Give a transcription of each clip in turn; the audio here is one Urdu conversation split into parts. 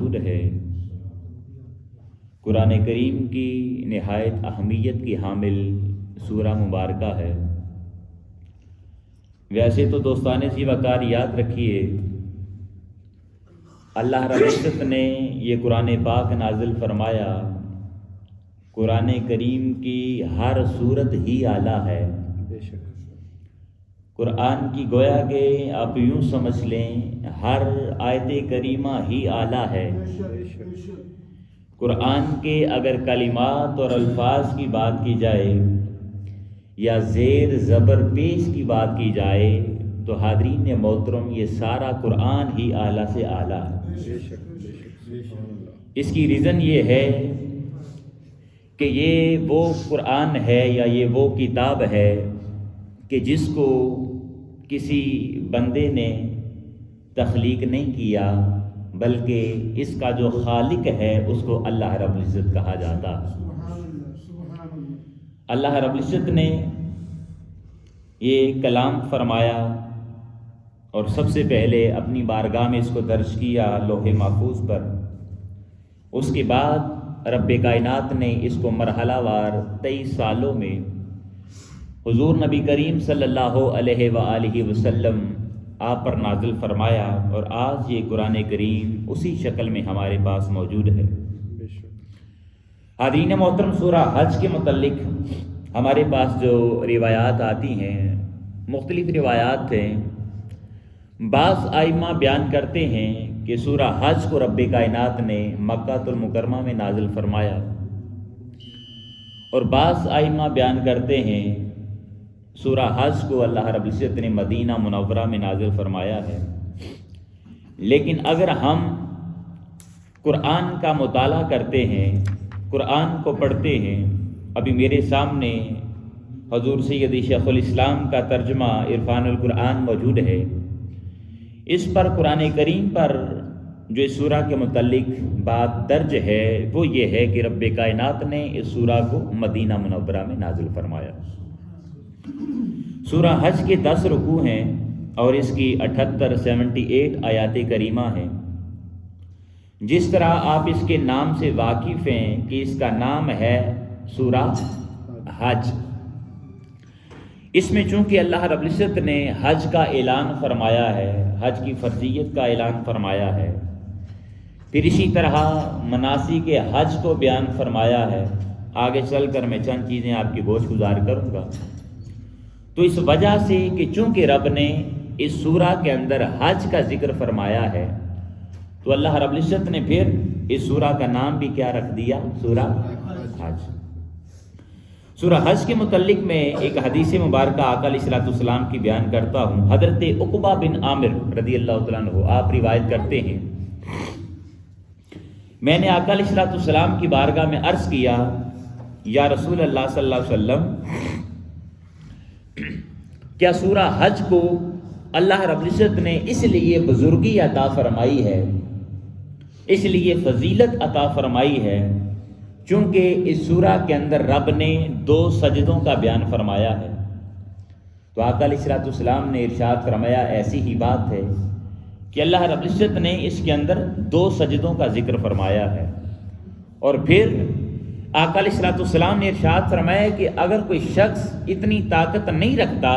موجود ہے، قرآن کریم کی نہایت اہمیت کی حامل سورہ مبارکہ ہے۔ ویسے تو دوستانے سی وقار یاد رکھیے، اللہ رب العزت نے یہ قرآن پاک نازل فرمایا، قرآن کریم کی ہر صورت ہی اعلیٰ ہے۔ قرآن کی گویا کہ آپ یوں سمجھ لیں ہر آیت کریمہ ہی اعلیٰ ہے۔ قرآن کے اگر کلمات اور الفاظ کی بات کی جائے یا زیر زبر پیش کی بات کی جائے تو حاضرین محترم یہ سارا قرآن ہی اعلیٰ سے اعلیٰ ہے۔ اس کی ریزن یہ ہے کہ یہ وہ قرآن ہے یا یہ وہ کتاب ہے کہ جس کو کسی بندے نے تخلیق نہیں کیا، بلکہ اس کا جو خالق ہے اس کو اللہ رب العزت کہا جاتا ہے۔ اللہ رب العزت نے یہ کلام فرمایا اور سب سے پہلے اپنی بارگاہ میں اس کو درج کیا لوح محفوظ پر۔ اس کے بعد رب کائنات نے اس کو مرحلہ وار 23 سالوں میں حضور نبی کریم صلی اللہ علیہ وآلہ وسلم آپ پر نازل فرمایا، اور آج یہ قرآن کریم اسی شکل میں ہمارے پاس موجود ہے۔ حاضرین محترم، سورہ حج کے متعلق ہمارے پاس جو روایات آتی ہیں، مختلف روایات ہیں۔ بعض ائمہ بیان کرتے ہیں کہ سورہ حج کو رب کائنات نے مکہ المکرمہ میں نازل فرمایا، اور بعض ائمہ بیان کرتے ہیں سورہ حج کو اللہ رب العزت نے مدینہ منورہ میں نازل فرمایا ہے۔ لیکن اگر ہم قرآن کا مطالعہ کرتے ہیں، قرآن کو پڑھتے ہیں، ابھی میرے سامنے حضور سید شیخ الاسلام کا ترجمہ عرفان القرآن موجود ہے۔ اس پر قرآن کریم پر جو اس سورہ کے متعلق بات درج ہے وہ یہ ہے کہ رب کائنات نے اس سورہ کو مدینہ منورہ میں نازل فرمایا۔ سورہ حج کے 10 رکوع ہیں اور اس کی 78 آیات کریمہ ہیں۔ جس طرح آپ اس کے نام سے واقف ہیں کہ اس کا نام ہے سورہ حج، اس میں چونکہ اللہ رب العزت نے حج کا اعلان فرمایا ہے، حج کی فرضیت کا اعلان فرمایا ہے، پھر اسی طرح مناسک حج کو بیان فرمایا ہے۔ آگے چل کر میں چند چیزیں آپ کی گوش گزار کروں گا۔ تو اس وجہ سے کہ چونکہ رب نے اس سورہ کے اندر حج کا ذکر فرمایا ہے تو اللہ رب العزت نے پھر اس سورہ کا نام بھی کیا رکھ دیا؟ سورہ حج۔ سورہ حج کے متعلق میں ایک حدیث مبارکہ آقا علیہ الصلوۃ والسلام کی بیان کرتا ہوں۔ حضرت عقبہ بن عامر رضی اللہ تعالیٰ عنہ آپ روایت کرتے ہیں، میں نے آقا علیہ الصلوۃ والسلام کی بارگاہ میں عرض کیا، یا رسول اللہ صلی اللہ علیہ وسلم، کیا سورہ حج کو اللہ رب العزت نے اس لیے بزرگی عطا فرمائی ہے، اس لیے فضیلت عطا فرمائی ہے چونکہ اس سورہ کے اندر رب نے 2 سجدوں کا بیان فرمایا ہے؟ تو آقا علیہ الصلوۃ والسلام نے ارشاد فرمایا ایسی ہی بات ہے کہ اللہ رب العزت نے اس کے اندر 2 سجدوں کا ذکر فرمایا ہے۔ اور پھر آقا علیہ الصلوۃ والسلام نے ارشاد فرمایا کہ اگر کوئی شخص اتنی طاقت نہیں رکھتا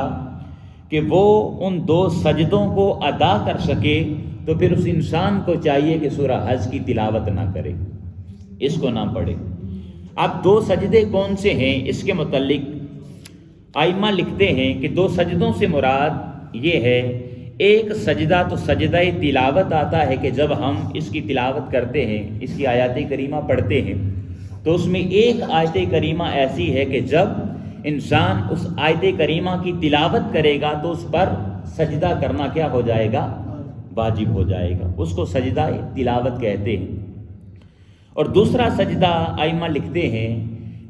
کہ وہ ان 2 سجدوں کو ادا کر سکے تو پھر اس انسان کو چاہیے کہ سورہ حج کی تلاوت نہ کرے، اس کو نہ پڑھے۔ اب 2 سجدے کون سے ہیں اس کے متعلق ائمہ لکھتے ہیں کہ 2 سجدوں سے مراد یہ ہے، ایک سجدہ تو سجدہ تلاوت آتا ہے کہ جب ہم اس کی تلاوت کرتے ہیں، اس کی آیات کریمہ پڑھتے ہیں تو اس میں ایک آیت کریمہ ایسی ہے کہ جب انسان اس آیت کریمہ کی تلاوت کرے گا تو اس پر سجدہ کرنا کیا ہو جائے گا؟ واجب ہو جائے گا، اس کو سجدہ تلاوت کہتے ہیں۔ اور دوسرا سجدہ ائمہ لکھتے ہیں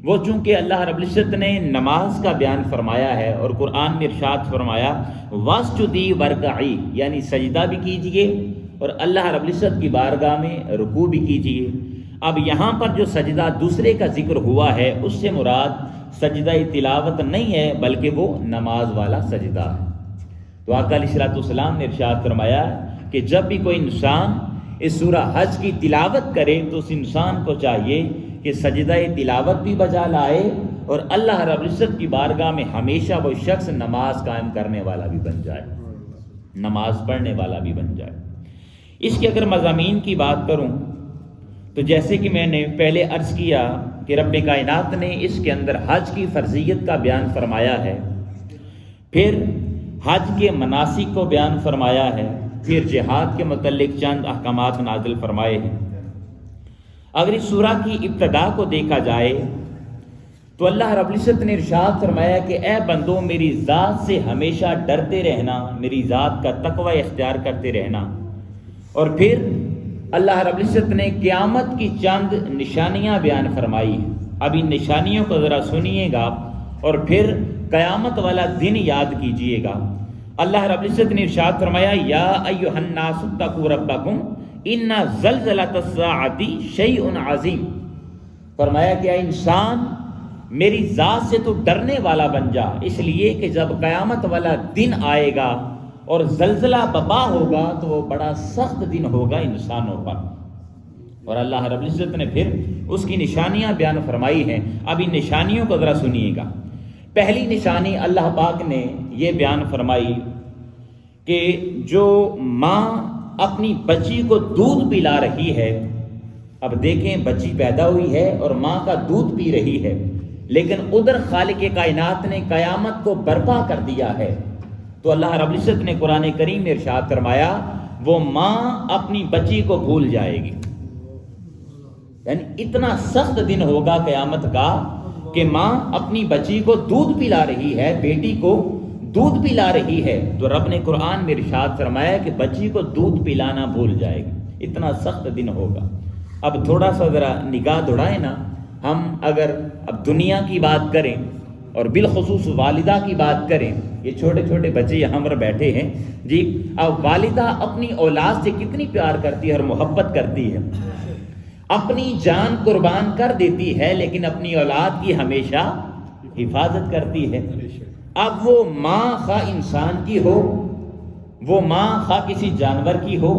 وہ چونکہ اللہ رب العزت نے نماز کا بیان فرمایا ہے اور قرآن میں ارشاد فرمایا واسجدی ورکعی، یعنی سجدہ بھی کیجئے اور اللہ رب العزت کی بارگاہ میں رکوع بھی کیجئے۔ اب یہاں پر جو سجدہ دوسرے کا ذکر ہوا ہے اس سے مراد سجدہ تلاوت نہیں ہے بلکہ وہ نماز والا سجدہ ہے۔ تو آقا علیہ الصلوۃ والسلام نے ارشاد فرمایا کہ جب بھی کوئی انسان اس سورہ حج کی تلاوت کرے تو اس انسان کو چاہیے کہ سجدہ تلاوت بھی بجا لائے اور اللہ رب العزت کی بارگاہ میں ہمیشہ وہ شخص نماز قائم کرنے والا بھی بن جائے، نماز پڑھنے والا بھی بن جائے۔ اس کے اگر مضامین کی بات کروں تو جیسے کہ میں نے پہلے عرض کیا کہ رب کائنات نے اس کے اندر حج کی فرضیت کا بیان فرمایا ہے، پھر حج کے مناسک کو بیان فرمایا ہے، پھر جہاد کے متعلق چند احکامات نازل فرمائے ہیں۔ اگر اس سورہ کی ابتدا کو دیکھا جائے تو اللہ رب العزت نے ارشاد فرمایا کہ اے بندو میری ذات سے ہمیشہ ڈرتے رہنا، میری ذات کا تقوی اختیار کرتے رہنا۔ اور پھر اللہ رب العزت نے قیامت کی چند نشانیاں بیان فرمائی ہیں۔ اب ان نشانیوں کو ذرا سنیے گا اور پھر قیامت والا دن یاد کیجئے گا۔ اللہ رب العزت نے ارشاد فرمایا یا ایھا الناس اتقوا ربکم ان زلزلۃ الساعۃ شیء عظیم، فرمایا کہ اے انسان میری ذات سے تو ڈرنے والا بن جا، اس لیے کہ جب قیامت والا دن آئے گا اور زلزلہ بپا ہوگا تو وہ بڑا سخت دن ہوگا انسانوں پر۔ اور اللہ رب العزت نے پھر اس کی نشانیاں بیان فرمائی ہیں۔ اب ان نشانیوں کو ذرا سنیے گا۔ پہلی نشانی اللہ پاک نے یہ بیان فرمائی کہ جو ماں اپنی بچی کو دودھ پلا رہی ہے، اب دیکھیں بچی پیدا ہوئی ہے اور ماں کا دودھ پی رہی ہے، لیکن ادھر خالق کائنات نے قیامت کو برپا کر دیا ہے، تو اللہ رب العزت نے قرآن کریم میں ارشاد فرمایا وہ ماں اپنی بچی کو بھول جائے گی۔ یعنی اتنا سخت دن ہوگا قیامت کا کہ ماں اپنی بچی کو دودھ پلا رہی ہے، بیٹی کو دودھ پلا رہی ہے، تو رب نے قرآن میں ارشاد فرمایا کہ بچی کو دودھ پلانا بھول جائے گی، اتنا سخت دن ہوگا۔ اب تھوڑا سا ذرا نگاہ دوڑائیں نا، ہم اگر اب دنیا کی بات کریں اور بالخصوص والدہ کی بات کریں، یہ چھوٹے چھوٹے بچے یہاں پر بیٹھے ہیں جی، اب والدہ اپنی اولاد سے کتنی پیار کرتی ہے اور محبت کرتی ہے، اپنی جان قربان کر دیتی ہے، لیکن اپنی اولاد کی ہمیشہ حفاظت کرتی ہے۔ اب وہ ماں خواہ انسان کی ہو، وہ ماں خواہ کسی جانور کی ہو،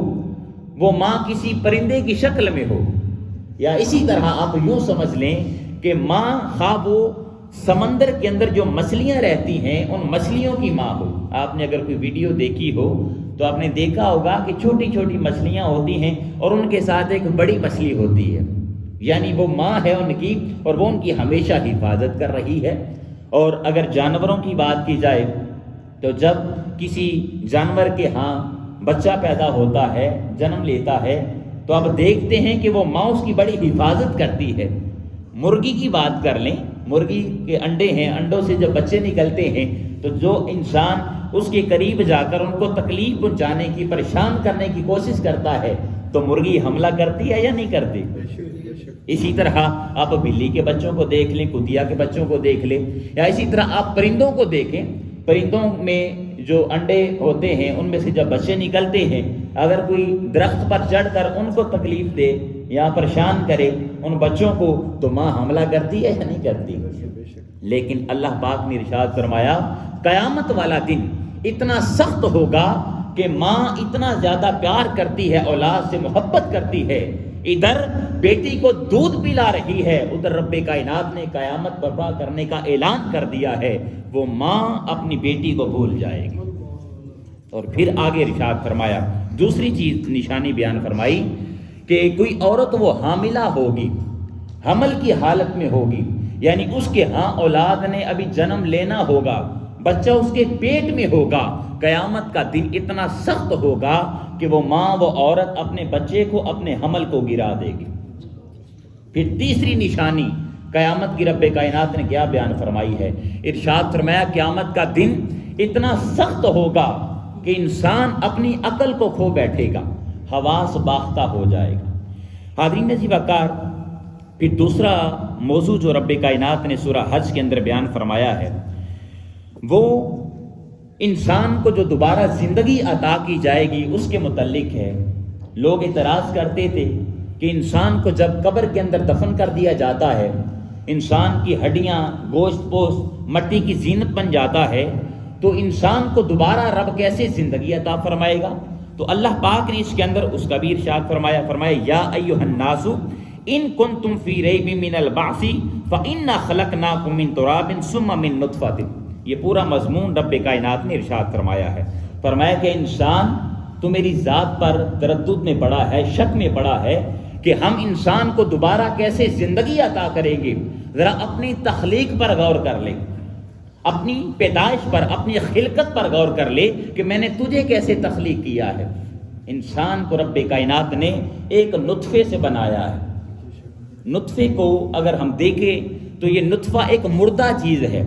وہ ماں کسی پرندے کی شکل میں ہو، یا اسی طرح آپ یوں سمجھ لیں کہ ماں خواہ وہ سمندر کے اندر جو مچھلیاں رہتی ہیں ان مچھلیوں کی ماں ہو۔ آپ نے اگر کوئی ویڈیو دیکھی ہو تو آپ نے دیکھا ہوگا کہ چھوٹی چھوٹی مچھلیاں ہوتی ہیں اور ان کے ساتھ ایک بڑی مچھلی ہوتی ہے، یعنی وہ ماں ہے ان کی اور وہ ان کی ہمیشہ حفاظت کر رہی ہے۔ اور اگر جانوروں کی بات کی جائے تو جب کسی جانور کے ہاں بچہ پیدا ہوتا ہے، جنم لیتا ہے، تو آپ دیکھتے ہیں کہ وہ ماں اس کی بڑی حفاظت کرتی ہے۔ مرغی کی بات کر لیں، مرغی کے انڈے ہیں، انڈوں سے جب بچے نکلتے ہیں تو جو انسان اس کے قریب جا کر ان کو تکلیف پہنچانے کی، پریشان کرنے کی کوشش کرتا ہے تو مرغی حملہ کرتی ہے یا نہیں کرتی؟ اسی طرح آپ بلی کے بچوں کو دیکھ لیں، کتیا کے بچوں کو دیکھ لیں، یا اسی طرح آپ پرندوں کو دیکھیں، پرندوں میں جو انڈے ہوتے ہیں ان میں سے جب بچے نکلتے ہیں، اگر کوئی درخت پر چڑھ کر ان کو تکلیف دے یا پریشان کرے ان بچوں کو تو ماں حملہ کرتی ہے یا نہیں کرتی؟ لیکن اللہ پاک نے ارشاد فرمایا قیامت والا دن اتنا سخت ہوگا کہ ماں اتنا زیادہ پیار کرتی ہے، اولاد سے محبت کرتی ہے، ادھر بیٹی کو دودھ پلا رہی ہے، ادھر رب کائنات نے قیامت برپا کرنے کا اعلان کر دیا ہے، وہ ماں اپنی بیٹی کو بھول جائے گی۔ اور پھر آگے ارشاد فرمایا، دوسری چیز نشانی بیان فرمائی کہ کوئی عورت وہ حاملہ ہوگی، حمل کی حالت میں ہوگی، یعنی اس کے ہاں اولاد نے ابھی جنم لینا ہوگا، بچہ اس کے پیٹ میں ہوگا، قیامت کا دن اتنا سخت ہوگا کہ وہ ماں، وہ عورت اپنے بچے کو، اپنے حمل کو گرا دے گی۔ پھر تیسری نشانی قیامت کی رب کائنات نے کیا بیان فرمائی ہے؟ ارشاد فرمایا قیامت کا دن اتنا سخت ہوگا کہ انسان اپنی عقل کو کھو بیٹھے گا، حواس باختہ ہو جائے گا۔ حاضرین عزیز وقار، پھر دوسرا موضوع جو رب کائنات نے سورہ حج کے اندر بیان فرمایا ہے وہ انسان کو جو دوبارہ زندگی عطا کی جائے گی اس کے متعلق ہے۔ لوگ اعتراض کرتے تھے کہ انسان کو جب قبر کے اندر دفن کر دیا جاتا ہے، انسان کی ہڈیاں، گوشت پوست مٹی کی زینت بن جاتا ہے، تو انسان کو دوبارہ رب کیسے زندگی عطا فرمائے گا؟ تو اللہ پاک نے اس کے اندر اس کا بھی ارشاد فرمایا یا ایھا الناس ان کنتم فی ریب من البعث فانا خلقناکم من تراب ثم من نطفۃ. یہ پورا مضمون رب کائنات نے ارشاد فرمایا کہ انسان تو میری ذات پر تردد میں پڑا ہے، شک میں پڑا ہے کہ ہم انسان کو دوبارہ کیسے زندگی عطا کریں گے. ذرا اپنی تخلیق پر غور کر لے، اپنی پیدائش پر، اپنی خلقت پر غور کر لے کہ میں نے تجھے کیسے تخلیق کیا ہے. انسان کو رب کائنات نے ایک نطفے سے بنایا ہے. نطفے کو اگر ہم دیکھیں تو یہ نطفہ ایک مردہ چیز ہے.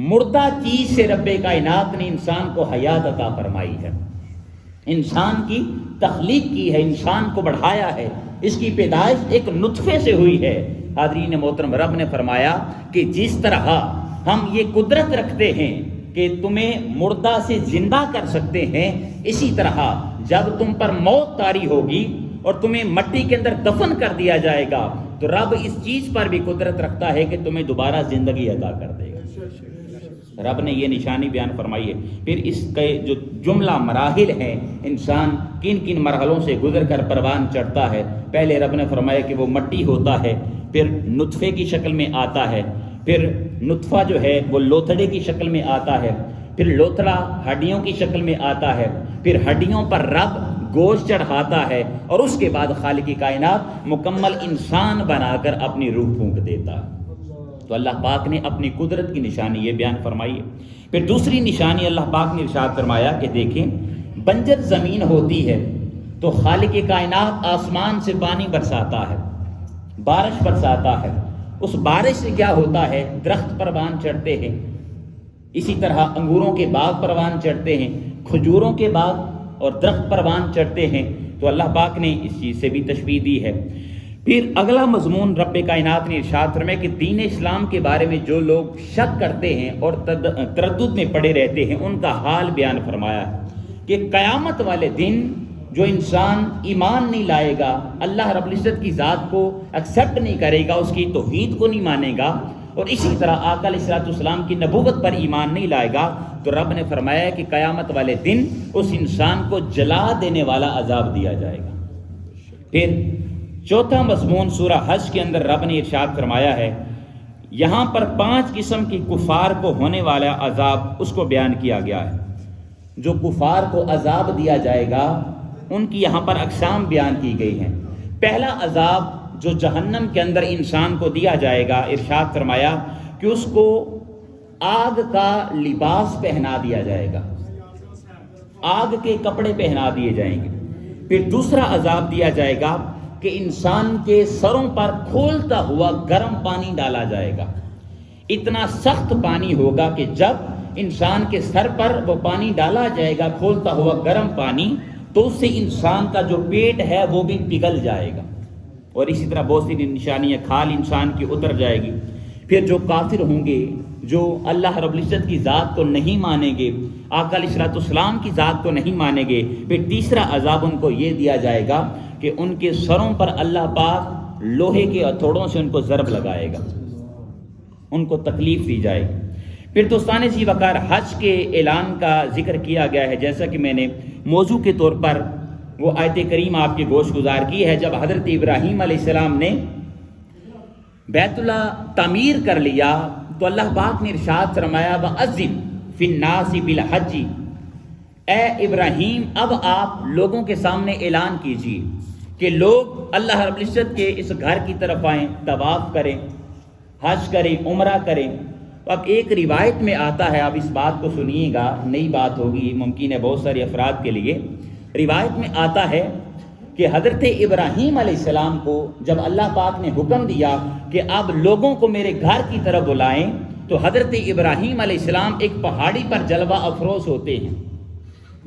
مردہ چیز سے رب کائنات نے انسان کو حیات عطا فرمائی ہے، انسان کی تخلیق کی ہے، انسان کو بڑھایا ہے. اس کی پیدائش ایک نطفے سے ہوئی ہے. حاضرین محترم، رب نے فرمایا کہ جس طرح ہم یہ قدرت رکھتے ہیں کہ تمہیں مردہ سے زندہ کر سکتے ہیں، اسی طرح جب تم پر موت طاری ہوگی اور تمہیں مٹی کے اندر دفن کر دیا جائے گا تو رب اس چیز پر بھی قدرت رکھتا ہے کہ تمہیں دوبارہ زندگی عطا کر دے گا. رب نے یہ نشانی بیان فرمائی ہے. پھر اس کے جو جملہ مراحل ہیں، انسان کن کن مرحلوں سے گزر کر پروان چڑھتا ہے. پہلے رب نے فرمایا کہ وہ مٹی ہوتا ہے، پھر نطفے کی شکل میں آتا ہے، پھر نطفہ جو ہے وہ لوتھڑے کی شکل میں آتا ہے، پھر لوتھڑا ہڈیوں کی شکل میں آتا ہے، پھر ہڈیوں پر رب گوشت چڑھاتا ہے، اور اس کے بعد خالق کائنات مکمل انسان بنا کر اپنی روح پھونک دیتا ہے. تو اللہ پاک نے اپنی قدرت کی نشانی یہ بیان فرمائی ہے. پھر دوسری نشانی اللہ پاک نے ارشاد فرمایا کہ دیکھیں، بنجر زمین ہوتی ہے تو خالق کائنات آسمان سے پانی برساتا ہے، بارش برساتا ہے. اس بارش سے کیا ہوتا ہے؟ درخت پروان چڑھتے ہیں. اسی طرح انگوروں کے باغ پروان چڑھتے ہیں، کھجوروں کے باغ اور درخت پروان چڑھتے ہیں. تو اللہ پاک نے اس چیز سے بھی تشبیہ دی ہے. پھر اگلا مضمون رب کائنات نے ارشاد فرمایا کہ دین اسلام کے بارے میں جو لوگ شک کرتے ہیں اور تردد میں پڑے رہتے ہیں، ان کا حال بیان فرمایا ہے کہ قیامت والے دن جو انسان ایمان نہیں لائے گا، اللہ رب العزت کی ذات کو ایکسیپٹ نہیں کرے گا، اس کی توحید کو نہیں مانے گا، اور اسی طرح آقا علیہ الصلوۃ والسلام کی نبوت پر ایمان نہیں لائے گا، تو رب نے فرمایا کہ قیامت والے دن اس انسان کو جلا دینے والا عذاب دیا جائے گا. پھر چوتھا مضمون سورہ حج کے اندر رب نے ارشاد فرمایا ہے، یہاں پر 5 قسم کی کفار کو ہونے والا عذاب اس کو بیان کیا گیا ہے. جو کفار کو عذاب دیا جائے گا ان کی یہاں پر اقسام بیان کی گئی ہیں. پہلا عذاب جو جہنم کے اندر انسان کو دیا جائے گا، ارشاد فرمایا کہ اس کو آگ کا لباس پہنا دیا جائے گا، آگ کے کپڑے پہنا دیے جائیں گے. پھر دوسرا عذاب دیا جائے گا کہ انسان کے سروں پر کھولتا ہوا گرم پانی ڈالا جائے گا. اتنا سخت پانی ہوگا کہ جب انسان کے سر پر وہ پانی ڈالا جائے گا، کھولتا ہوا گرم پانی، تو اس سے انسان کا جو پیٹ ہے وہ بھی پگھل جائے گا. اور اسی طرح بہت سی نشانیاں، کھال انسان کی اتر جائے گی. پھر جو کافر ہوں گے، جو اللہ رب العزت کی ذات کو نہیں مانیں گے، آقا علیہ الصلوۃ والسلام کی ذات کو نہیں مانیں گے، پھر تیسرا عذاب ان کو یہ دیا جائے گا کہ ان کے سروں پر اللہ پاک لوہے کے ہتھوڑوں سے ان کو ضرب لگائے گا، ان کو تکلیف دی جائے گی. پھر دوستان ذی وقار، حج کے اعلان کا ذکر کیا گیا ہے، جیسا کہ میں نے موضوع کے طور پر وہ آیت کریم آپ کی گوش گزار کی ہے. جب حضرت ابراہیم علیہ السلام نے بیت اللہ تعمیر کر لیا تو اللہ پاک نے ارشاد فرمایا وَأَذِّن فِي النَّاسِ بِالْحَجِّ، اے ابراہیم اب آپ لوگوں کے سامنے اعلان کیجیے کہ لوگ اللہ رب العزت کے اس گھر کی طرف آئیں، طواف کریں، حج کریں، عمرہ کریں. اب ایک روایت میں آتا ہے، آپ اس بات کو سنیے گا، نئی بات ہوگی، ممکن ہے بہت سارے افراد کے لیے. روایت میں آتا ہے کہ حضرت ابراہیم علیہ السلام کو جب اللہ پاک نے حکم دیا کہ آپ لوگوں کو میرے گھر کی طرف بلائیں، تو حضرت ابراہیم علیہ السلام ایک پہاڑی پر جلوہ افروز ہوتے ہیں.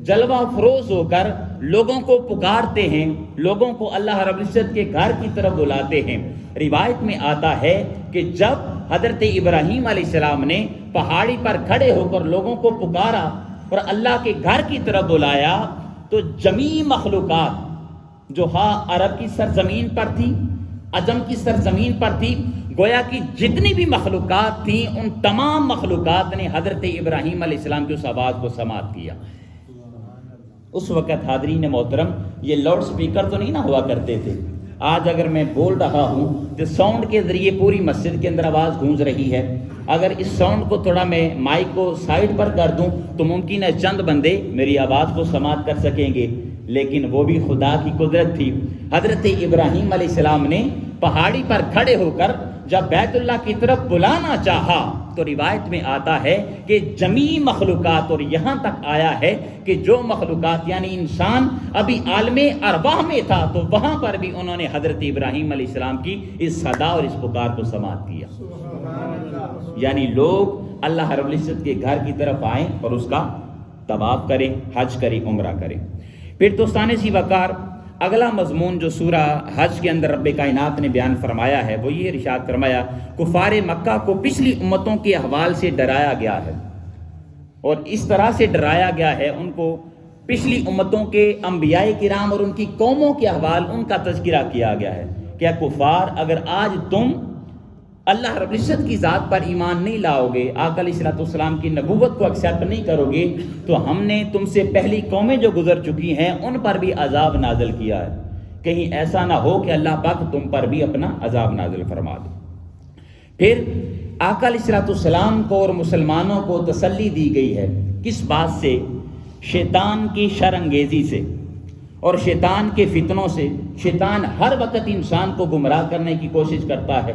جلوہ افروز ہو کر لوگوں کو پکارتے ہیں، لوگوں کو اللہ رب العزت کے گھر کی طرف بلاتے ہیں. روایت میں آتا ہے کہ جب حضرت ابراہیم علیہ السلام نے پہاڑی پر کھڑے ہو کر لوگوں کو پکارا اور اللہ کے گھر کی طرف بلایا، تو جمیع مخلوقات جو عرب کی سرزمین پر تھی، عجم کی سرزمین پر تھی، گویا کہ جتنی بھی مخلوقات تھیں، ان تمام مخلوقات نے حضرت ابراہیم علیہ السلام کی اس آواز کو سماعت کیا. اس وقت حاضرین محترم یہ لاؤڈ سپیکر تو نہیں نہ ہوا کرتے تھے. آج اگر میں بول رہا ہوں تو ساؤنڈ کے ذریعے پوری مسجد کے اندر آواز گونج رہی ہے. اگر اس ساؤنڈ کو تھوڑا میں مائک کو سائڈ پر کر دوں تو ممکن ہے چند بندے میری آواز کو سماعت کر سکیں گے، لیکن وہ بھی خدا کی قدرت تھی. حضرت ابراہیم علیہ السلام نے پہاڑی پر کھڑے ہو کر جب بیت اللہ کی طرف بلانا چاہا تو روایت میں آتا ہے کہ جمیع مخلوقات، اور یہاں تک آیا ہے کہ جو مخلوقات یعنی انسان ابھی عالم ارواح میں تھا تو وہاں پر بھی انہوں نے حضرت ابراہیم علیہ السلام کی اس صدا اور اس پکار کو سماعت کیا. یعنی لوگ اللہ رب العزت کے گھر کی طرف آئیں اور اس کا طواف کریں، حج کریں، عمرہ کریں. پھر دوستان سی وقار اگلا مضمون جو سورہ حج کے اندر رب کائنات نے بیان فرمایا ہے وہ یہ ارشاد فرمایا کفار مکہ کو پچھلی امتوں کے احوال سے ڈرایا گیا ہے، اور اس طرح سے ڈرایا گیا ہے ان کو پچھلی امتوں کے انبیاء کرام اور ان کی قوموں کے احوال ان کا تذکرہ کیا گیا ہے. کیا کفار اگر آج تم اللہ رب العزت کی ذات پر ایمان نہیں لاؤ گے، آقا علیہ الصلوۃ والسلام کی نبوت کو ایکسیپٹ نہیں کرو گے، تو ہم نے تم سے پہلی قومیں جو گزر چکی ہیں ان پر بھی عذاب نازل کیا ہے. کہیں ایسا نہ ہو کہ اللہ پاک تم پر بھی اپنا عذاب نازل فرما دے. پھر آقا علیہ الصلوۃ والسلام کو اور مسلمانوں کو تسلی دی گئی ہے کس بات سے؟ شیطان کی شر انگیزی سے اور شیطان کے فتنوں سے. شیطان ہر وقت انسان کو گمراہ کرنے کی کوشش کرتا ہے.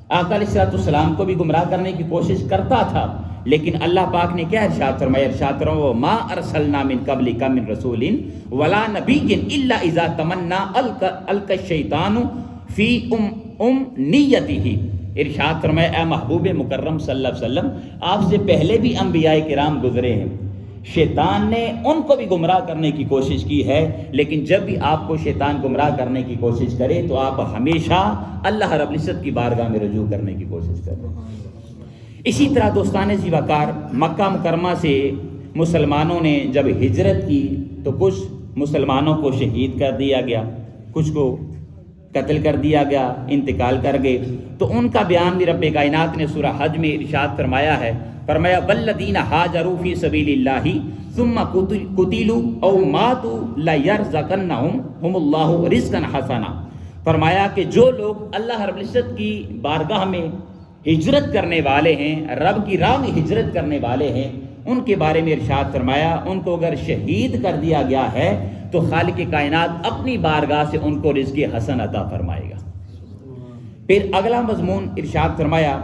آقا علیہ الصلوۃ والسلام کو بھی گمراہ کرنے کی کوشش کرتا تھا، لیکن اللہ پاک نے کیا ارشاد فرمایا؟ ارشاد فرمایا ما ارسلنا من قبلک من رسول ولا نبی الا اذا تمنى القى الشیطان فی امنیتہ. ارشاد فرمایا اے محبوب مکرم صلی اللہ علیہ وسلم، آپ سے پہلے بھی انبیاء کرام گزرے ہیں، شیطان نے ان کو بھی گمراہ کرنے کی کوشش کی ہے، لیکن جب بھی آپ کو شیطان گمراہ کرنے کی کوشش کرے تو آپ ہمیشہ اللہ رب العزت کی بارگاہ میں رجوع کرنے کی کوشش کریں. اسی طرح دوستان ذی وقار مکہ مکرمہ سے مسلمانوں نے جب ہجرت کی تو کچھ مسلمانوں کو شہید کر دیا گیا، کچھ کو قتل کر دیا گیا، انتقال کر گئے. تو ان کا بیان بھی رب کائنات نے سورہ حج میں ارشاد فرمایا ہے. فرمایا والذین ہاجروا فی سبیل اللہ ثم قتلوا او ماتوا لیرزقنہم اللہ رزقا حسنا. فرمایا کہ جو لوگ اللہ رب العزت کی بارگاہ میں ہجرت کرنے والے ہیں، رب کی راہ میں ہجرت کرنے والے ہیں، ان کے بارے میں ارشاد فرمایا ان کو اگر شہید کر دیا گیا ہے تو خالق کائنات اپنی بارگاہ سے ان کو رزق حسن عطا فرمائے گا. پھر اگلا مضمون ارشاد فرمایا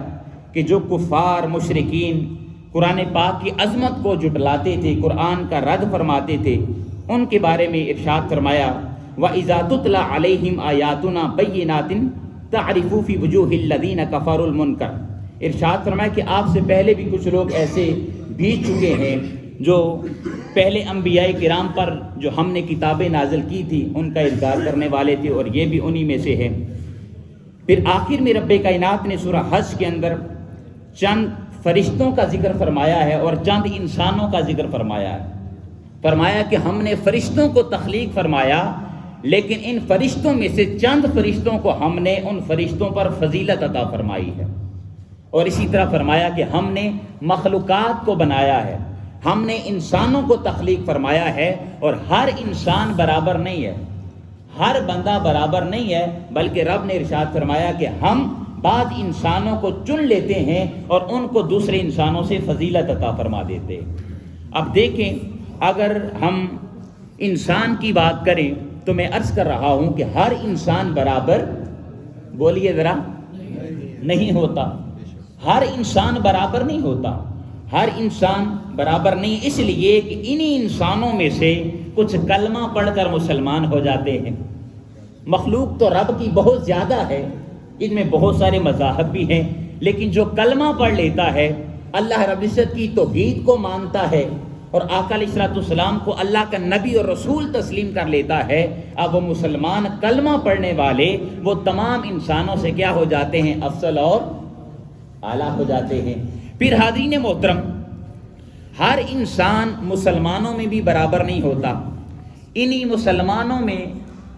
کہ جو کفار مشرکین قرآن پاک کی عظمت کو جھٹلاتے تھے، قرآن کا رد فرماتے تھے، ان کے بارے میں ارشاد فرمایا وَإِذَا تُتْلَى عَلَيْهِمْ آيَاتُنَا بَيِّنَاتٍ تَعْرِفُ فِي وُجُوهِ الَّذِينَ كَفَرُوا الْمُنكَرَ. ارشاد فرمایا کہ آپ سے پہلے بھی کچھ لوگ ایسے بیت چکے ہیں جو پہلے انبیاء کرام پر جو ہم نے کتابیں نازل کی تھی ان کا انکار کرنے والے تھے، اور یہ بھی انہی میں سے ہیں. پھر آخر میں رب کائنات نے سورہ حج کے اندر چند فرشتوں کا ذکر فرمایا ہے اور چند انسانوں کا ذکر فرمایا ہے. فرمایا کہ ہم نے فرشتوں کو تخلیق فرمایا، لیکن ان فرشتوں میں سے چند فرشتوں کو ہم نے ان فرشتوں پر فضیلت عطا فرمائی ہے. اور اسی طرح فرمایا کہ ہم نے مخلوقات کو بنایا ہے، ہم نے انسانوں کو تخلیق فرمایا ہے، اور ہر انسان برابر نہیں ہے، ہر بندہ برابر نہیں ہے، بلکہ رب نے ارشاد فرمایا کہ ہم بعض انسانوں کو چن لیتے ہیں اور ان کو دوسرے انسانوں سے فضیلت عطا فرما دیتے ہیں. اب دیکھیں اگر ہم انسان کی بات کریں تو میں عرض کر رہا ہوں کہ ہر انسان برابر، بولیے ذرا، نہیں ہوتا. ہر انسان برابر نہیں ہوتا، ہر انسان برابر نہیں، اس لیے کہ انہی انسانوں میں سے کچھ کلمہ پڑھ کر مسلمان ہو جاتے ہیں. مخلوق تو رب کی بہت زیادہ ہے، ان میں بہت سارے مذاہب بھی ہیں، لیکن جو کلمہ پڑھ لیتا ہے، اللہ رب العزت کی توحید کو مانتا ہے اور آقا علیہ الصلوۃ والسلام کو اللہ کا نبی اور رسول تسلیم کر لیتا ہے، اب وہ مسلمان کلمہ پڑھنے والے وہ تمام انسانوں سے کیا ہو جاتے ہیں؟ افضل اور اعلیٰ ہو جاتے ہیں. پھر حاضرین محترم، ہر انسان مسلمانوں میں بھی برابر نہیں ہوتا. انہی مسلمانوں میں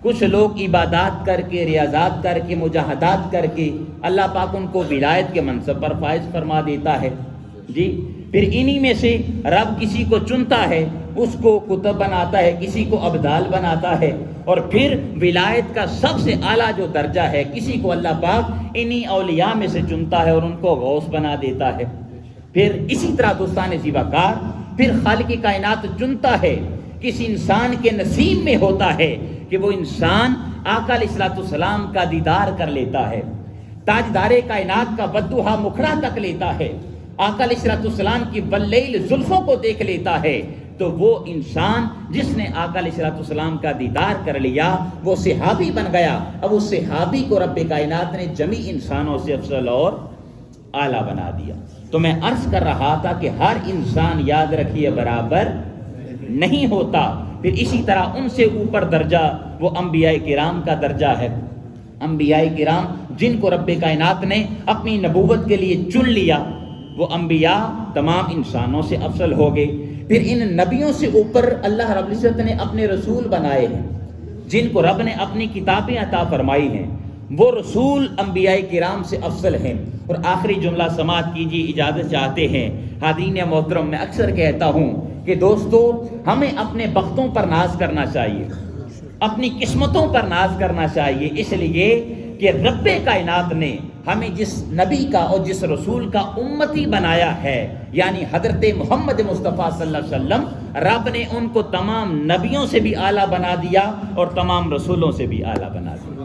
کچھ لوگ عبادات کر کے، ریاضات کر کے، مجاہدات کر کے اللہ پاک ان کو ولایت کے منصب پر فائز فرما دیتا ہے. جی پھر انہی میں سے رب کسی کو چنتا ہے، اس کو کتب بناتا ہے، کسی کو ابدال بناتا ہے، اور پھر ولایت کا سب سے اعلیٰ جو درجہ ہے کسی کو اللہ پاک انہی اولیاء میں سے چنتا ہے اور ان کو غوث بنا دیتا ہے۔ پھر اسی طرح دوستان زیبا کار پھر خالق کائنات چنتا ہے، کسی انسان کے نصیب میں ہوتا ہے کہ وہ انسان آقا علیہ الصلوۃ والسلام کا دیدار کر لیتا ہے، تاجدار کائنات کا بدوہا مکھڑا تک لیتا ہے، آقا علیہ الصلوۃ والسلام کی واللیل زلفوں کو دیکھ لیتا ہے، تو وہ انسان جس نے آقا علیہ الصلوۃ والسلام کا دیدار کر لیا وہ صحابی بن گیا۔ اب اس صحابی کو رب کائنات نے جمی انسانوں سے افضل اور اعلیٰ بنا دیا۔ تو میں عرض کر رہا تھا کہ ہر انسان یاد رکھیے برابر نہیں ہوتا۔ پھر اسی طرح ان سے اوپر درجہ وہ انبیاء کرام کا درجہ ہے، انبیاء کرام جن کو رب کائنات نے اپنی نبوت کے لیے چن لیا، وہ انبیاء تمام انسانوں سے افضل ہو گئے۔ پھر ان نبیوں سے اوپر اللہ رب العزت نے اپنے رسول بنائے ہیں، جن کو رب نے اپنی کتابیں عطا فرمائی ہیں، وہ رسول انبیاء کرام سے افضل ہیں۔ اور آخری جملہ سماعت کیجیے، اجازت چاہتے ہیں حاضرین محترم، میں اکثر کہتا ہوں کہ دوستو ہمیں اپنے بختوں پر ناز کرنا چاہیے، اپنی قسمتوں پر ناز کرنا چاہیے، اس لیے کہ رب کائنات نے ہمیں جس نبی کا اور جس رسول کا امتی بنایا ہے، یعنی حضرت محمد مصطفیٰ صلی اللہ علیہ وسلم، رب نے ان کو تمام نبیوں سے بھی اعلیٰ بنا دیا اور تمام رسولوں سے بھی اعلیٰ بنا دیا۔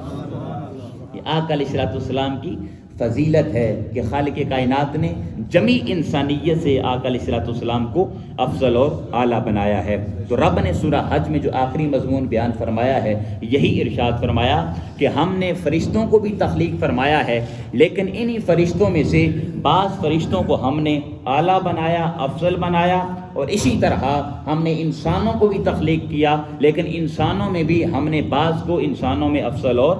یہ آقا علیہ الصلوۃ والسلام کی فضیلت ہے کہ خالق کائنات نے جمی انسانیت سے آقا علیہ الصلوۃ والسلام کو افضل اور اعلیٰ بنایا ہے۔ تو رب نے سورہ حج میں جو آخری مضمون بیان فرمایا ہے، یہی ارشاد فرمایا کہ ہم نے فرشتوں کو بھی تخلیق فرمایا ہے، لیکن انہی فرشتوں میں سے بعض فرشتوں کو ہم نے اعلیٰ بنایا، افضل بنایا، اور اسی طرح ہم نے انسانوں کو بھی تخلیق کیا، لیکن انسانوں میں بھی ہم نے بعض کو انسانوں میں افضل اور